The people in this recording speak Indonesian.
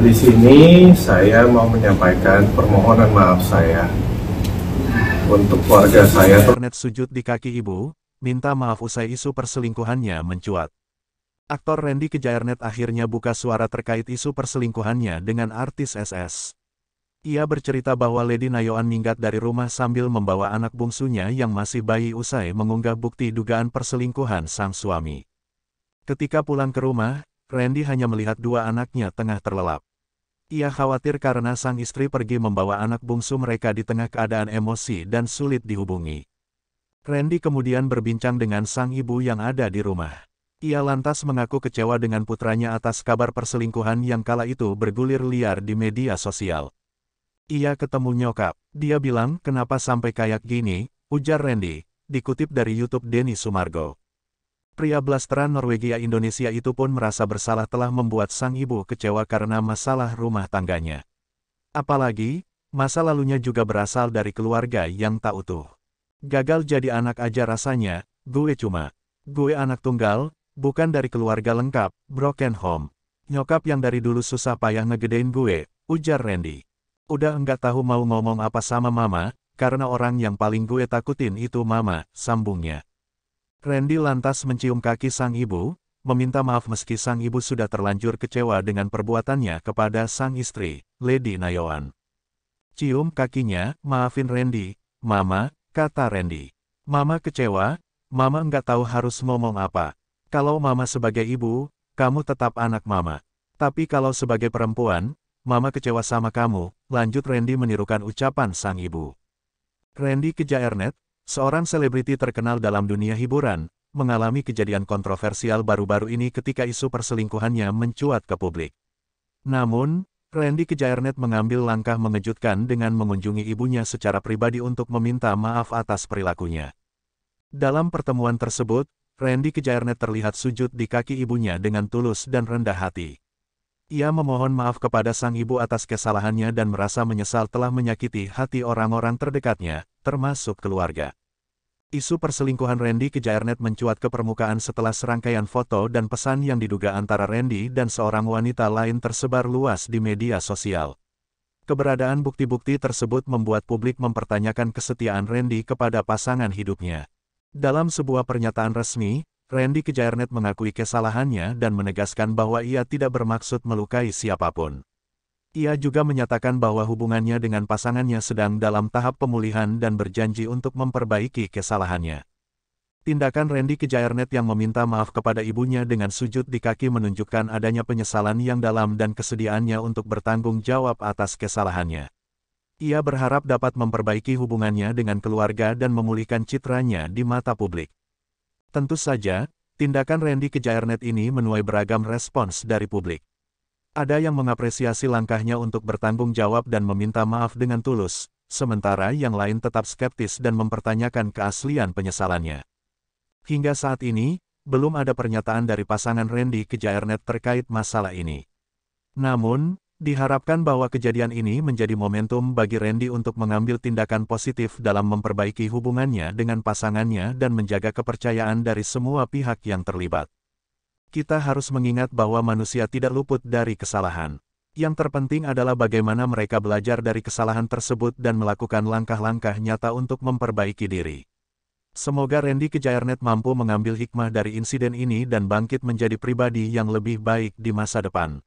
Di sini saya mau menyampaikan permohonan maaf saya untuk keluarga saya. Internet sujud di kaki ibu, minta maaf usai isu perselingkuhannya mencuat. Aktor Randy Kejaernet akhirnya buka suara terkait isu perselingkuhannya dengan artis SS. Ia bercerita bahwa Lady Nayoan minggat dari rumah sambil membawa anak bungsunya yang masih bayi usai mengunggah bukti dugaan perselingkuhan sang suami. Ketika pulang ke rumah, Randy hanya melihat dua anaknya tengah terlelap. Ia khawatir karena sang istri pergi membawa anak bungsu mereka di tengah keadaan emosi dan sulit dihubungi. Randy kemudian berbincang dengan sang ibu yang ada di rumah. Ia lantas mengaku kecewa dengan putranya atas kabar perselingkuhan yang kala itu bergulir liar di media sosial. Ia ketemu nyokap, dia bilang kenapa sampai kayak gini, ujar Randy, dikutip dari YouTube Denny Sumargo. Pria blasteran Norwegia Indonesia itu pun merasa bersalah telah membuat sang ibu kecewa karena masalah rumah tangganya. Apalagi, masa lalunya juga berasal dari keluarga yang tak utuh. Gagal jadi anak aja rasanya, gue anak tunggal, bukan dari keluarga lengkap, broken home. Nyokap yang dari dulu susah payah ngegedein gue, ujar Randy. Udah enggak tahu mau ngomong apa sama mama, karena orang yang paling gue takutin itu mama, sambungnya. Randy lantas mencium kaki sang ibu, meminta maaf meski sang ibu sudah terlanjur kecewa dengan perbuatannya kepada sang istri, Lady Nayoan. Cium kakinya, maafin Randy, mama, kata Randy. Mama kecewa, mama enggak tahu harus ngomong apa. Kalau mama sebagai ibu, kamu tetap anak mama. Tapi kalau sebagai perempuan, mama kecewa sama kamu, lanjut Randy menirukan ucapan sang ibu. Randy Kejaernet, seorang selebriti terkenal dalam dunia hiburan, mengalami kejadian kontroversial baru-baru ini ketika isu perselingkuhannya mencuat ke publik. Namun, Randy Kejaernet mengambil langkah mengejutkan dengan mengunjungi ibunya secara pribadi untuk meminta maaf atas perilakunya. Dalam pertemuan tersebut, Randy Kejaernet terlihat sujud di kaki ibunya dengan tulus dan rendah hati. Ia memohon maaf kepada sang ibu atas kesalahannya dan merasa menyesal telah menyakiti hati orang-orang terdekatnya, termasuk keluarga. Isu perselingkuhan Randy Kejaernet mencuat ke permukaan setelah serangkaian foto dan pesan yang diduga antara Randy dan seorang wanita lain tersebar luas di media sosial. Keberadaan bukti-bukti tersebut membuat publik mempertanyakan kesetiaan Randy kepada pasangan hidupnya. Dalam sebuah pernyataan resmi, Randy Kejaernet mengakui kesalahannya dan menegaskan bahwa ia tidak bermaksud melukai siapapun. Ia juga menyatakan bahwa hubungannya dengan pasangannya sedang dalam tahap pemulihan dan berjanji untuk memperbaiki kesalahannya. Tindakan Randy Kejaernet yang meminta maaf kepada ibunya dengan sujud di kaki menunjukkan adanya penyesalan yang dalam dan kesediaannya untuk bertanggung jawab atas kesalahannya. Ia berharap dapat memperbaiki hubungannya dengan keluarga dan memulihkan citranya di mata publik. Tentu saja, tindakan Randy Kejaernet ini menuai beragam respons dari publik. Ada yang mengapresiasi langkahnya untuk bertanggung jawab dan meminta maaf dengan tulus, sementara yang lain tetap skeptis dan mempertanyakan keaslian penyesalannya. Hingga saat ini, belum ada pernyataan dari pasangan Randy Kejaernet terkait masalah ini. Namun, diharapkan bahwa kejadian ini menjadi momentum bagi Randy untuk mengambil tindakan positif dalam memperbaiki hubungannya dengan pasangannya dan menjaga kepercayaan dari semua pihak yang terlibat. Kita harus mengingat bahwa manusia tidak luput dari kesalahan. Yang terpenting adalah bagaimana mereka belajar dari kesalahan tersebut dan melakukan langkah-langkah nyata untuk memperbaiki diri. Semoga Randy Kejaernet mampu mengambil hikmah dari insiden ini dan bangkit menjadi pribadi yang lebih baik di masa depan.